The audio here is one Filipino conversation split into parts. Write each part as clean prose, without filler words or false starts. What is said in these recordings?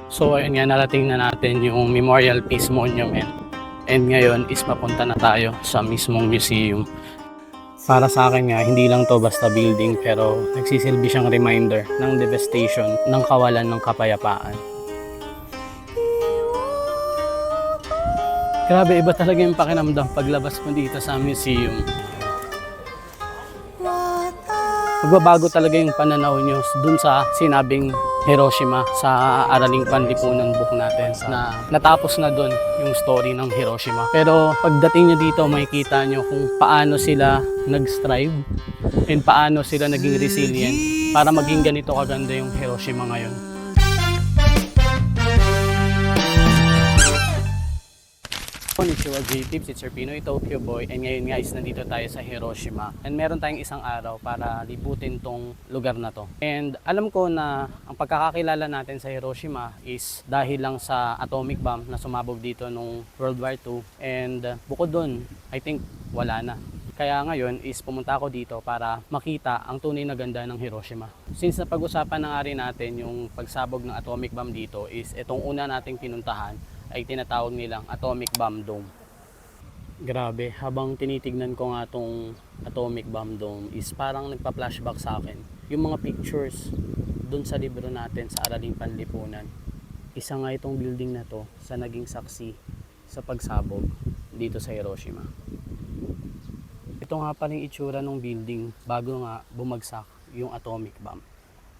So ayun nga, narating na natin yung Memorial Peace Monument. And ngayon is papunta na tayo sa mismong museum. Para sa akin nga, hindi lang to basta building pero nagsisilbi siyang reminder ng devastation ng kawalan ng kapayapaan. Grabe, iba talaga yung pakiramdam paglabas mo dito sa museum. Magbabago talaga yung pananaw nyo dun sa sinabing Hiroshima sa Araling Panlipunan book natin na natapos na dun yung story ng Hiroshima. Pero pagdating nyo dito, makikita nyo kung paano sila nag-strive and paano sila naging resilient para maging ganito kaganda yung Hiroshima ngayon. Konnichiwa J-Tips, it's your Pinoy Tokyo Boy, and ngayon guys, nandito tayo sa Hiroshima and meron tayong isang araw para libutin tong lugar na to. And alam ko na ang pagkakakilala natin sa Hiroshima is dahil lang sa atomic bomb na sumabog dito nung World War II, and bukod dun, I think wala na. Kaya ngayon is pumunta ako dito para makita ang tunay na ganda ng Hiroshima. Since napag-usapan na nga rin natin yung pagsabog ng atomic bomb dito, is itong una nating pinuntahan ay tinatawag nilang Atomic Bomb Dome. Grabe, habang tinitignan ko nga tong Atomic Bomb Dome is parang nagpa-flashback sa akin yung mga pictures dun sa libro natin sa Araling Panlipunan. Isa nga itong building na to sa naging saksi sa pagsabog dito sa Hiroshima. Ito nga pala yung itsura ng building bago nga bumagsak yung atomic bomb.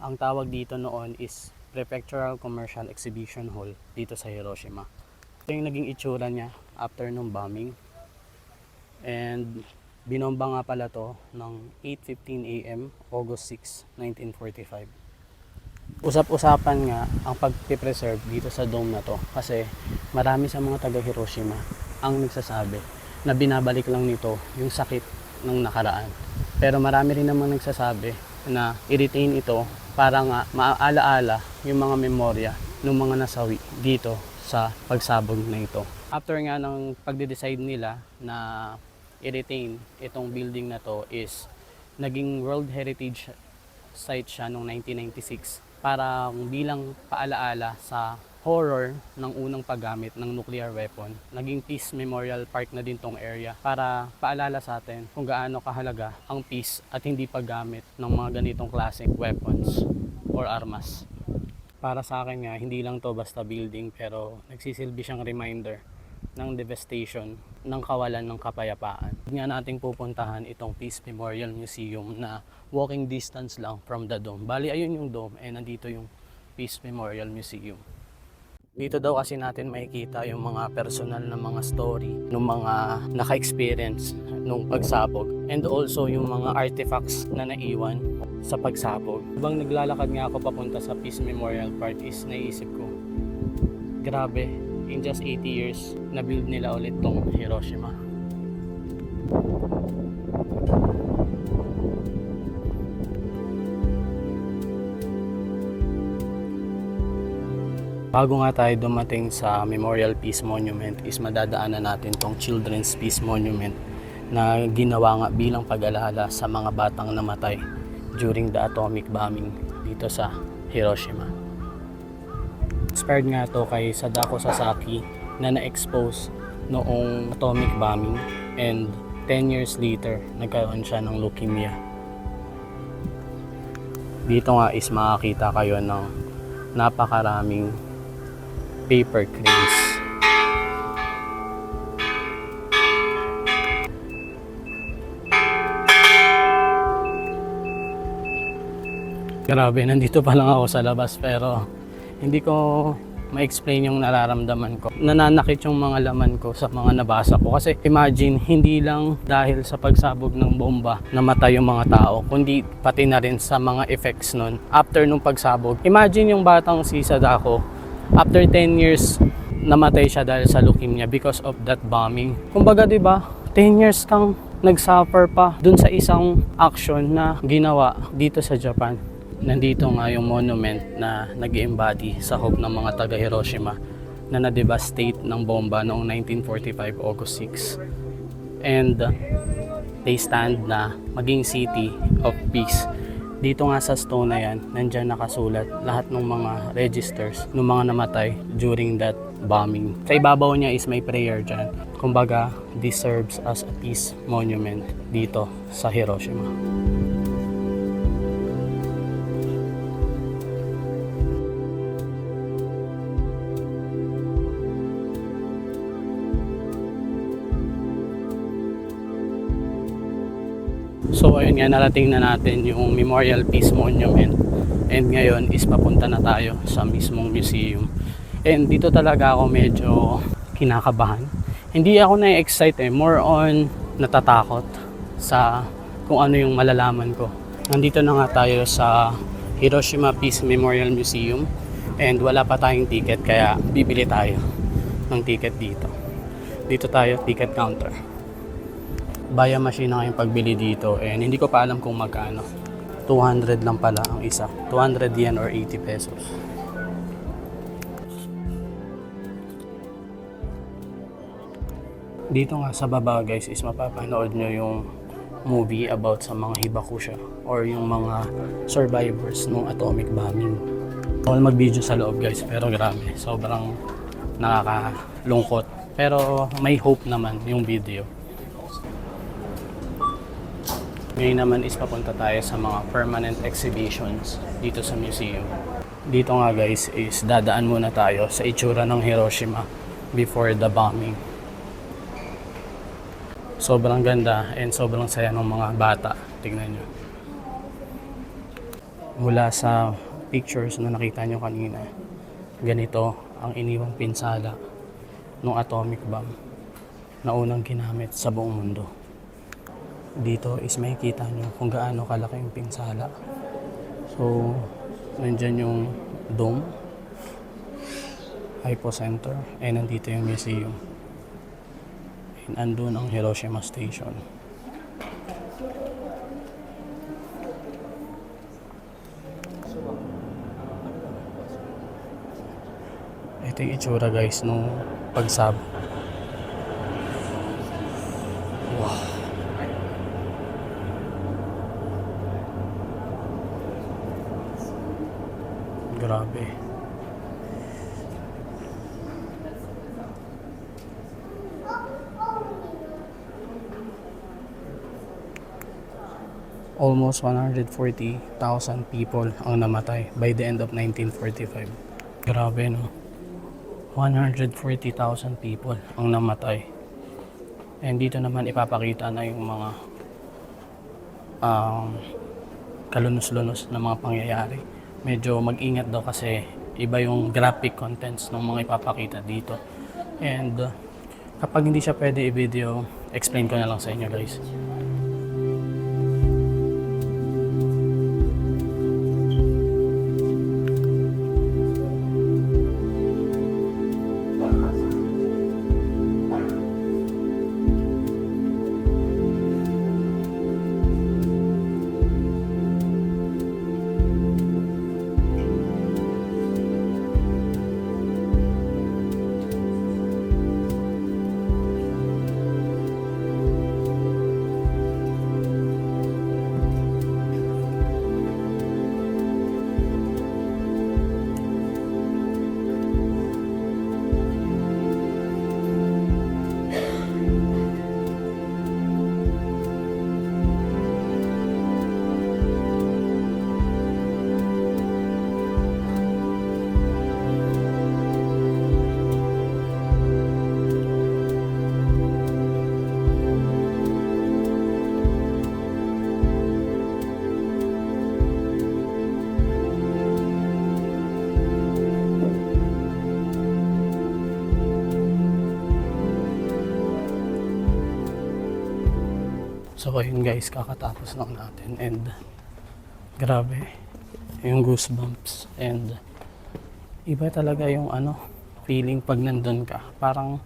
Ang tawag dito noon is Prefectural Commercial Exhibition Hall dito sa Hiroshima. Ito yung naging itsura niya after nung bombing. And binomba nga pala to ng 8:15 AM, August 6, 1945. Usap-usapan nga ang pag-preserve dito sa dome na to kasi marami sa mga taga Hiroshima ang nagsasabi na binabalik lang nito yung sakit ng nakaraan. Pero marami rin namang nagsasabi na i-retain ito para nga maaala-ala yung mga memorya ng mga nasawi dito sa pagsabog na ito. After nga ng pagde-decide nila na i-retain itong building na to is naging World Heritage Site siya noong 1996 para bilang paalaala sa horror ng unang paggamit ng nuclear weapon. Naging Peace Memorial Park na din tong area para paalala sa atin kung gaano kahalaga ang peace at hindi paggamit ng mga ganitong klaseng weapons or armas. Para sa akin nga, hindi lang to basta building pero nagsisilbi siyang reminder ng devastation ng kawalan ng kapayapaan. Nga nating pupuntahan itong Peace Memorial Museum na walking distance lang from the dome. Bali, ayun yung dome and nandito yung Peace Memorial Museum. Dito daw kasi natin makikita yung mga personal na mga story ng mga naka-experience nung pagsabog and also yung mga artifacts na naiwan sa pagsabog. Habang naglalakad nga ako papunta sa Peace Memorial Park is naisip ko, grabe, in just 80 years, na-build nila ulit tong Hiroshima. Bago nga tayo dumating sa Memorial Peace Monument is madadaanan natin tong Children's Peace Monument na ginawa nga bilang pag-alala sa mga batang namatay during the atomic bombing dito sa Hiroshima. Inspired nga to kay Sadako Sasaki na na-expose noong atomic bombing and 10 years later nagkaroon siya ng leukemia. Dito nga is makakita kayo ng napakaraming paper cranes. Grabe, nandito pa lang ako sa labas pero hindi ko ma-explain yung nararamdaman ko. Nananakit yung mga laman ko sa mga nabasa ko. Kasi imagine, hindi lang dahil sa pagsabog ng bomba namatay yung mga tao, kundi pati na rin sa mga effects nun after nung pagsabog. Imagine yung batang si Sadako, after 10 years, namatay siya dahil sa leukemia because of that bombing. Kumbaga, 'di ba? 10 years kang nagsuffer pa dun sa isang action na ginawa dito sa Japan. Nandito nga yung monument na nag-embody sa hope ng mga taga Hiroshima na na-devastate ng bomba noong 1945 August 6. And they stand na maging city of peace Dito nga sa stone na yan, nandyan nakasulat lahat ng mga registers ng mga namatay during that bombing. Sa ibabaw niya is may prayer dyan. Kumbaga, this serves as a peace monument dito sa Hiroshima. So ayun nga, narating na natin yung Memorial Peace Monument, and ngayon is papunta na tayo sa mismong museum. And dito talaga ako medyo kinakabahan. Hindi ako na-excite more on natatakot sa kung ano yung malalaman ko. Nandito na nga tayo sa Hiroshima Peace Memorial Museum, and wala pa tayong ticket kaya bibili tayo ng ticket dito. Dito tayo, ticket counter. Baya machine na yung pagbili dito, and hindi ko pa alam kung magkano. 200 lang pala ang isa. 200 yen or 80 pesos. Dito nga sa baba guys is mapapanood nyo yung movie about sa mga Hibakusha or yung mga survivors ng atomic bombing. Bawal mag-video sa loob guys, pero grabe, sobrang nakakalungkot. Pero may hope naman yung video. Ngayon naman is papunta tayo sa mga permanent exhibitions dito sa museum. Dito nga guys is dadaan muna tayo sa itsura ng Hiroshima before the bombing. Sobrang ganda and sobrang saya ng mga bata. Tingnan nyo. Mula sa pictures na nakita nyo kanina, ganito ang iniwang pinsala ng atomic bomb na unang ginamit sa buong mundo. Dito is makikita nyo kung gaano kalaki yung pinsala. So, nandyan yung dome, hypocenter, and nandito yung museum. And andun ang Hiroshima Station. Ito yung itsura guys nung pagsabog. Wow. Grabe. Almost 140,000 people ang namatay by the end of 1945. Grabe no. 140,000 people ang namatay. And dito naman ipapakita na yung mga kalunos-lunos na mga pangyayari. Medyo mag-ingat daw kasi iba yung graphic contents ng mga ipapakita dito. And kapag hindi siya pwede i-video, explain ko na lang sa inyo guys. So ayun guys, kakatapos lang natin and grabe yung goosebumps and iba talaga yung feeling pag nandun ka. Parang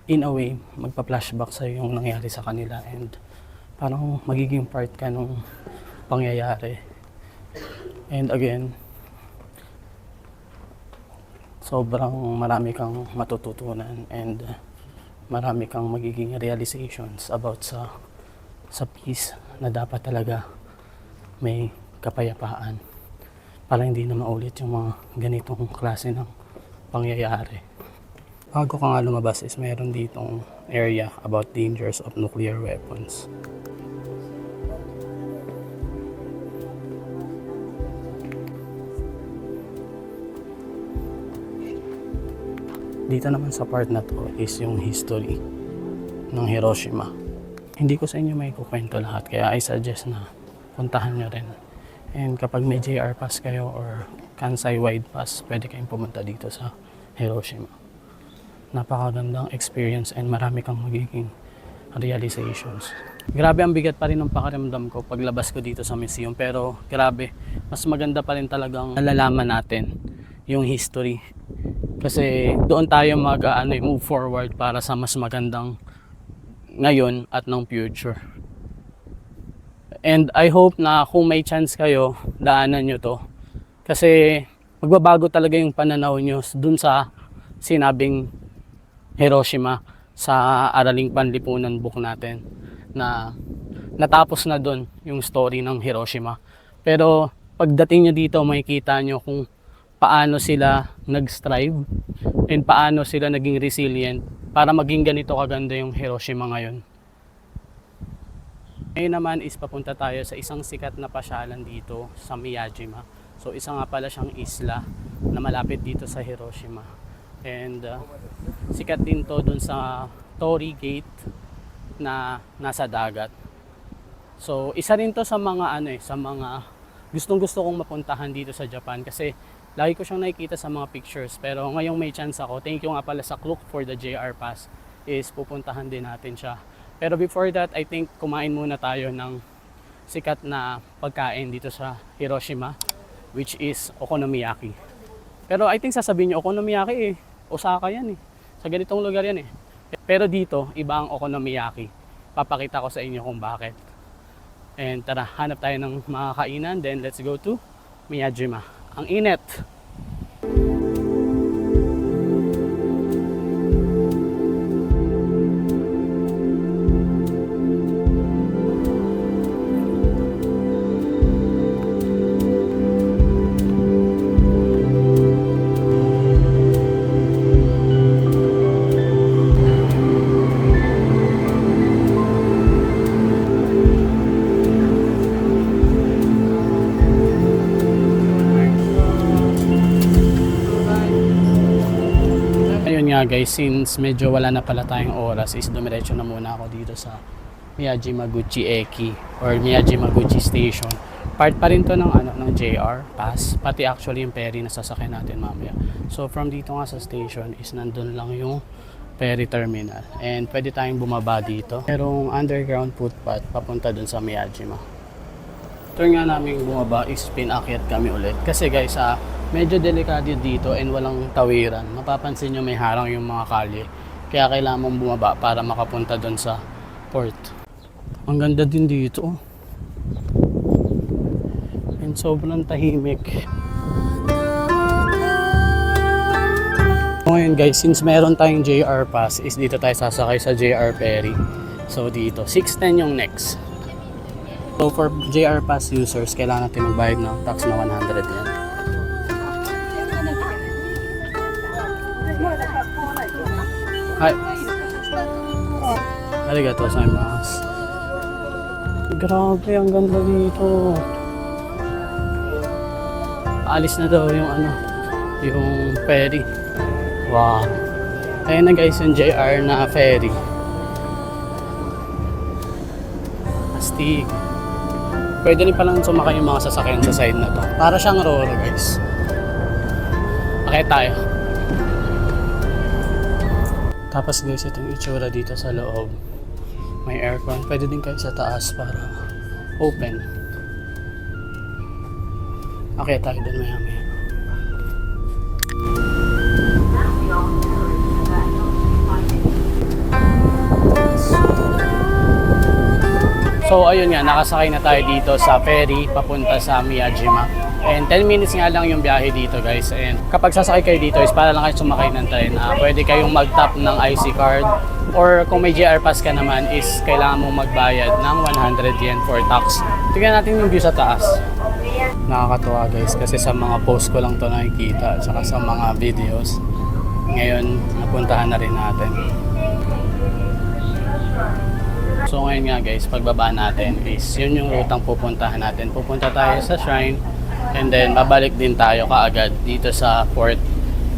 in a way magpa-flashback sa yung nangyari sa kanila and parang magiging part ka nung pangyayari. And again, sobrang marami kang matututunan and marami kang magiging realizations about sa peace na dapat talaga may kapayapaan para hindi na maulit yung mga ganitong klase ng pangyayari. Bago ka nga lumabas is meron ditong area about dangers of nuclear weapons. Dito naman sa part na to is yung history ng Hiroshima. Hindi ko sa inyo may kukwento lahat, kaya I suggest na puntahan nyo rin. And kapag may JR Pass kayo or Kansai Wide Pass, pwede kayong pumunta dito sa Hiroshima. Napakagandang experience and marami kang magiging realizations. Grabe ang bigat pa rin ng pakiramdam ko paglabas ko dito sa museum, pero grabe, mas maganda pa rin talagang nalalaman natin yung history. Kasi doon tayo move forward para sa mas magandang ngayon at ng future. And I hope na kung may chance kayo, daanan nyo to. Kasi magbabago talaga yung pananaw nyo dun sa sinabing Hiroshima sa Araling Panlipunan book natin, na natapos na dun yung story ng Hiroshima. Pero pagdating nyo dito, makikita nyo kung paano sila nag-strive and paano sila naging resilient para maging ganito kaganda yung Hiroshima ngayon. Ngayon naman is papunta tayo sa isang sikat na pasyalan dito sa Miyajima. So isa nga pala siyang isla na malapit dito sa Hiroshima. And sikat din to dun sa Torii Gate na nasa dagat. So isa rin to sa mga sa mga gustong-gusto kong mapuntahan dito sa Japan, kasi lagi ko siyang nakikita sa mga pictures. Pero ngayong may chance ako, thank you nga pala sa Klook for the JR Pass, is pupuntahan din natin siya. Pero before that, I think kumain muna tayo ng sikat na pagkain dito sa Hiroshima, which is okonomiyaki. Pero I think sasabihin nyo, okonomiyaki Osaka yan sa ganitong lugar yan Pero dito, iba ang okonomiyaki. Papakita ko sa inyo kung bakit. And tara, hanap tayo ng mga kainan, then let's go to Miyajima. Ang init! Guys, since medyo wala na pala tayong oras, is dumiretso na muna ako dito sa Miyajimaguchi Eki or Miyajimaguchi Station. Part pa rin to ng JR Pass, pati actually yung ferry na sasakyan natin mamaya. So from dito nga sa station is nandun lang yung ferry terminal, and pwede tayong bumaba dito. Merong underground footpath papunta dun sa Miyajima. Turn nga namin bumaba is pinakyat kami ulit. Kasi guys, medyo delikado dito and walang tawiran. Mapapansin nyo may harang yung mga kalye. Kaya kailangan mong bumaba para makapunta doon sa port. Ang ganda din dito. And sobrang tahimik. Ngayon guys, since meron tayong JR Pass, is dito tayo sasakay sa JR Ferry. So dito, 610 yung next. So for JR Pass users, kailangan natin magbayad ng tax na 100 yen. Hi. Arigatou gozaimasu. Grabe, ang ganda dito. Alis na daw yung yung ferry. Wow. Ayan na guys yung JR na ferry. Astig. Pwede rin palang sumakay yung mga sasakyan sa side na to. Para siyang Roro guys. Okay tayo. Tapos guys, itong itsura dito sa loob. May aircon. Pwede din kayo sa taas para open. Okay tayo dun maya maya. So ayun nga, nakasakay na tayo dito sa ferry papunta sa Miyajima. And 10 minutes nga lang yung biyahe dito guys. And kapag sasakay kayo dito is para lang kayo sumakay ng train. Pwede kayong mag-tap ng IC card Or kung may JR Pass ka naman is kailangan mong magbayad ng 100 yen for tax. Tingnan natin yung view sa taas. Nakakatuwa guys kasi sa mga post ko lang to nakikita at saka sa mga videos. Ngayon napuntahan na rin natin. So ngayon nga guys, pagbaba natin is yun yung rutang pupuntahan natin. Pupunta tayo sa shrine and then babalik din tayo kaagad dito sa port.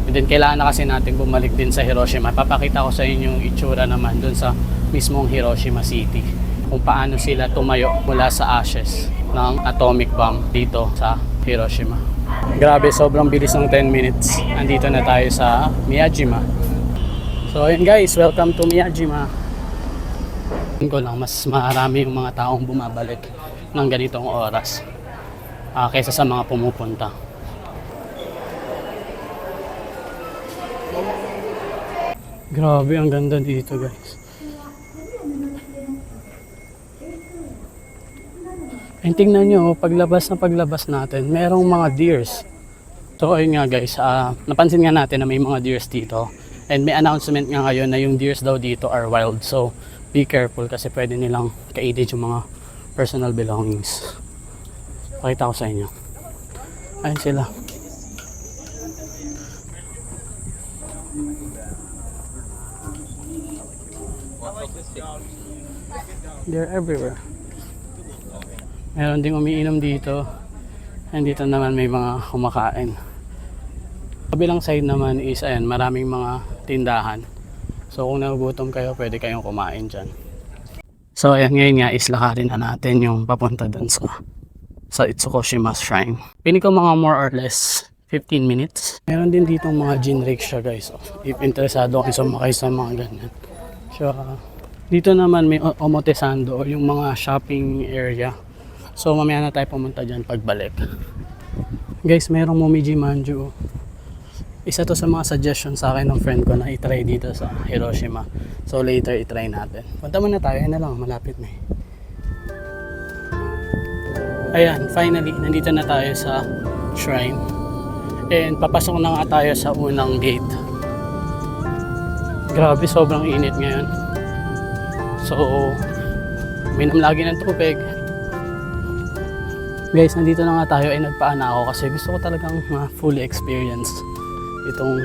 And then kailangan na kasi natin bumalik din sa Hiroshima. Papakita ko sa inyo yung itsura naman dun sa mismong Hiroshima City. Kung paano sila tumayo mula sa ashes ng atomic bomb dito sa Hiroshima. Grabe, sobrang bilis ng 10 minutes. Andito na tayo sa Miyajima. So ayun guys, welcome to Miyajima. Ko lang, mas marami yung mga taong bumabalik ng ganitong oras kaysa sa mga pumupunta. Grabe, ang ganda dito guys. And tingnan nyo, paglabas natin, merong mga deers. So ayun nga guys, napansin nga natin na may mga deers dito. And may announcement nga ngayon na yung deers daw dito are wild. So be careful kasi pwede nilang kainin yung mga personal belongings. Pakita ko sa inyo. Ayun sila. They're everywhere. Meron ding umiinom dito. And dito naman may mga kumakain. Kabilang side naman is ayan, maraming mga tindahan. So kung nagugutom kayo, pwede kayong kumain dyan. So ayan, ngayon nga is lakarin na natin yung papunta dun sa Itsukushima Shrine. Pili ko mga more or less 15 minutes. Meron din dito mga jinrickshaw guys. So, if interesado kayo sumakay sa mga ganyan. So dito naman may omotesando o yung mga shopping area. So mamaya na tayo pumunta dyan pagbalik. Guys, merong Momiji Manju. Isa to sa mga suggestions sa akin ng friend ko na itry dito sa Hiroshima. So later itry natin. Punta muna tayo, na lang, malapit na eh. Ayan, finally, nandito na tayo sa shrine. And papasok na nga tayo sa unang gate. Grabe, sobrang init ngayon. So, minom lagi ng tubig. Guys, nandito na nga tayo ay nagpaana ako kasi gusto ko talagang fully experience itong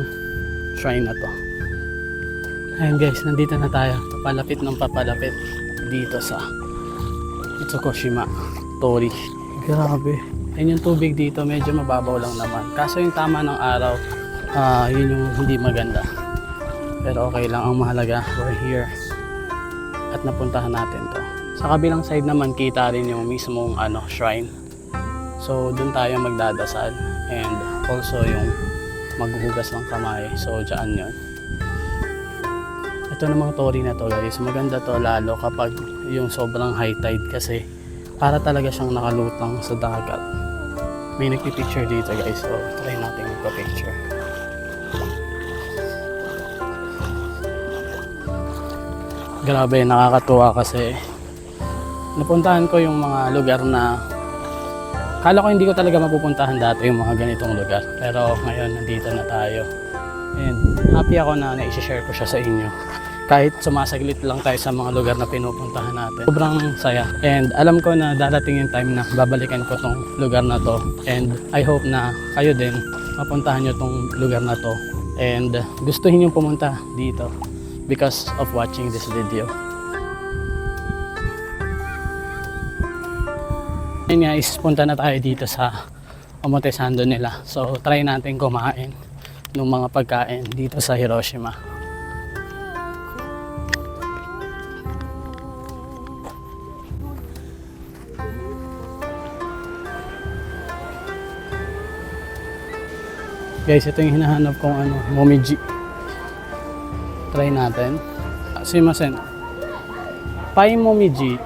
shrine na to. Ayan guys, nandito na tayo. Papalapit ng papalapit dito sa Itsukushima Tori. Grabe. Ayun yung tubig dito, medyo mababaw lang naman. Kaso yung tama ng araw, yun yung hindi maganda. Pero okay lang, ang mahalaga, we're here. At napuntahan natin to. Sa kabilang side naman, kita rin yung mismong shrine. So, dun tayo magdadasal. And also yung maghuhugas ng kamay. So, dyan yun. Ito namang tori na to guys. Maganda to lalo kapag yung sobrang high tide kasi para talaga siyang nakalutang sa dagat. May nagpipicture dito guys. So, try natin magpa-picture. Grabe, nakakatuwa kasi napuntahan ko yung mga lugar na kala ko hindi ko talaga mapupuntahan dati yung mga ganitong lugar. Pero ngayon, nandito na tayo. And happy ako na na-share ko siya sa inyo. Kahit sumasaglit lang tayo sa mga lugar na pinupuntahan natin. Sobrang saya. And alam ko na darating yung time na babalikan ko tong lugar na to. And I hope na kayo din mapuntahan nyo tong lugar na to. And gustuhin nyo pumunta dito because of watching this video. Ngayon nga is punta na tayo dito sa omotesando nila. So try natin kumain ng mga pagkain dito sa Hiroshima. Guys, ito yung hinahanap kong momiji. Try natin. Sumimasen. Pai momiji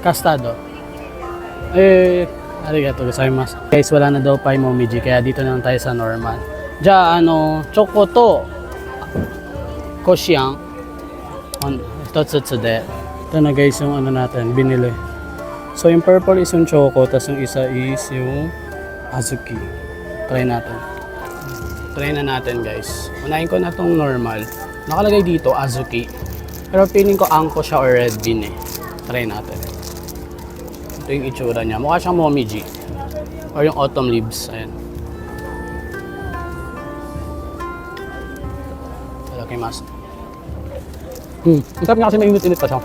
custado. Arigato gozaimasu. Guys, wala na daw pai momiji kaya dito na lang tayo sa normal. Ja, choco to koshian hitotsu de. Ito na guys yung natin, binili. So yung purple is yung choco, tapos yung isa is yung azuki. Try natin. Try na natin guys. Unahin ko na tong normal. Nakalagay dito azuki. Pero feeling ko angko siya or red bean eh. Try natin. Ito yung itsura niya. Mukha siyang momiji. Or yung autumn leaves. Ayan. Talakimasu. Ang sarap niya kasi mainit-init pa siya.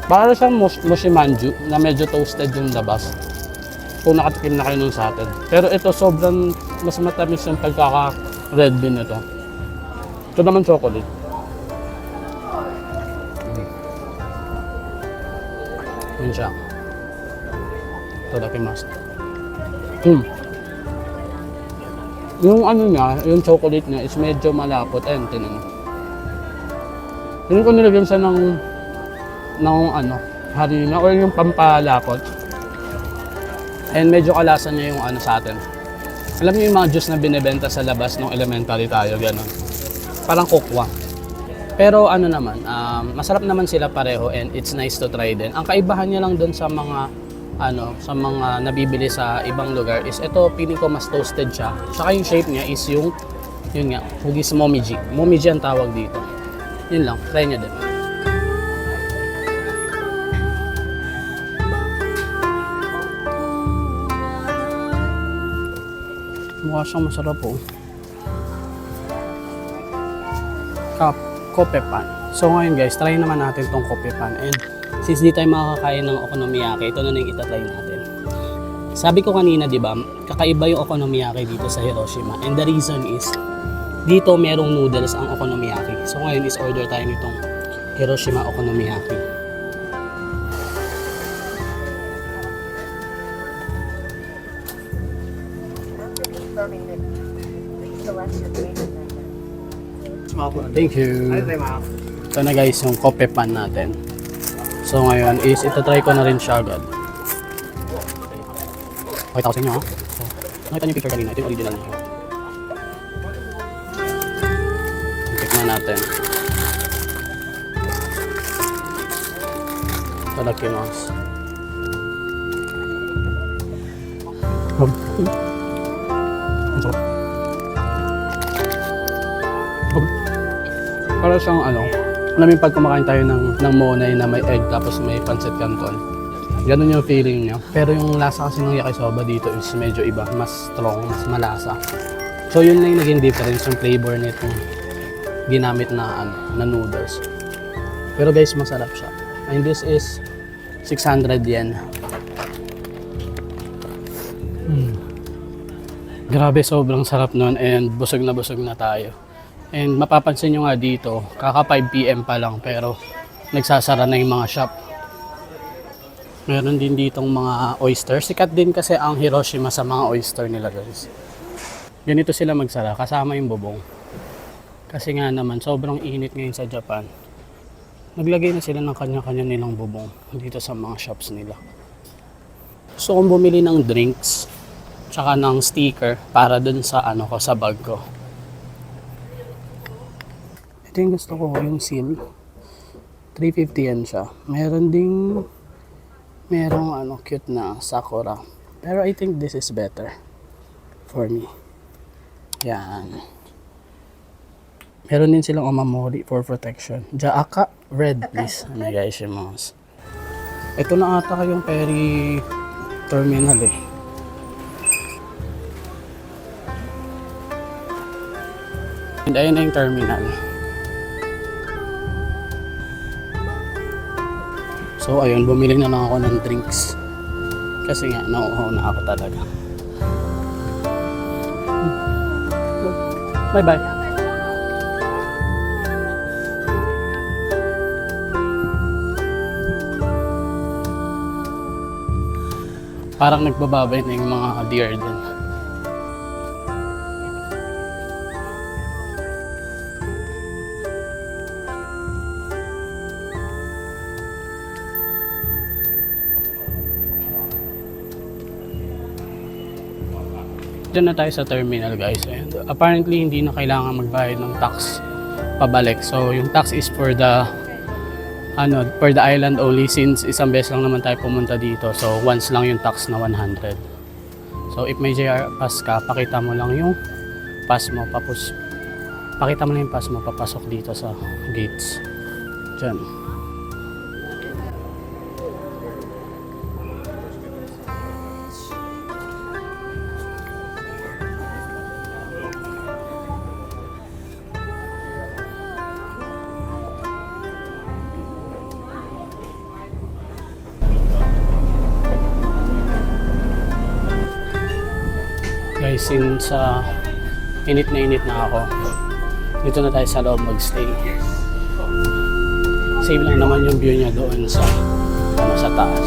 Para siyang mochi manju na medyo toasted yung labas. Kung nakatikim na kayo nun sa atin. Pero ito sobrang mas matamis yung pagkaka-red bean nito. Ito naman chocolate. Yun siya. Itadakimasu. Yung ano niya, yung chocolate niya is medyo malapot. Ayun, tinan. Yun ko nilagyan siya ng ano, harina or yung pampalapot. And medyo kalasa niya yung ano sa atin. Alam niyo yung mga juice na binebenta sa labas nung elementary tayo, gano'n. Parang kokwa. Pero ano naman, masarap naman sila pareho and it's nice to try din. Ang kaibahan niya lang doon sa mga sa mga nabibili sa ibang lugar is ito, feeling ko mas toasted siya. Tsaka yung shape niya is yun nga, hugis momiji. Momiji ang tawag dito. Yun lang, try niya din. Mukha siyang masarap po. Kope pan. So ngayon guys, try naman natin tong kope pan. And since di tayo makakain ng okonomiyaki, ito na yung itatry natin. Sabi ko kanina, di ba, kakaiba yung okonomiyaki dito sa Hiroshima. And the reason is, dito merong noodles ang okonomiyaki. So ngayon is order tayo nitong Hiroshima okonomiyaki. Thank you. Ito na guys yung kope pan natin. So ngayon is itatry ko na rin siya agad. Pakita ko sa inyo ha. So, nakita niyo yung picture kanina. Ito yung original niya. Tikman natin. Itadakimasu. Ang sarap. Para siyang ano, alam mo pag kumakain tayo ng monay na may egg tapos may pancit canton. Ganun yung feeling niya. Pero yung lasa kasi ng yakisoba dito is medyo iba, mas strong, mas malasa. So yun lang yung naging difference yung flavor nitong ginamit na noodles. Pero guys, masarap siya. And this is 600 yen. Grabe, sobrang sarap nun and busog na tayo. And mapapansin nyo nga dito, kaka 5 PM pa lang pero nagsasara na yung mga shop. Meron din ditong mga oyster. Sikat din kasi ang Hiroshima sa mga oyster nila guys. Ganito sila magsara, kasama yung bubong. Kasi nga naman, sobrang init ngayon sa Japan. Naglagay na sila ng kanya-kanya nilang bubong dito sa mga shops nila. So kung bumili ng drinks, tsaka ng sticker para dun sa ano ko, sa bag ko. Ito yung gusto ko, yung seal. 350 yen siya. Merong ano, cute na sakura. Pero I think this is better for me. Yan. Meron din silang omamori for protection. Jaaka, red please. Ano guys, yung mga. Ito na ata yung ferry terminal eh. And ayun na yung terminal. So ayun, bumili na lang ako ng drinks. Kasi nga, nauuhaw na ako talaga. Bye-bye. Parang nagbababay na yung mga deer din. Diyan na tayo sa terminal guys. And apparently hindi na kailangan magbayad ng tax pabalik. So yung tax is for the island only since isang beses lang naman tayo pumunta dito. So once lang yung tax na 100. So if may JR pass ka, pakita mo lang yung pass mo, pakita mo lang yung pass mo papasok dito sa gates. Diyan. Guys, since init na ako, dito na tayo sa loob magstay. Save lang naman yung view niya doon sa sa taas.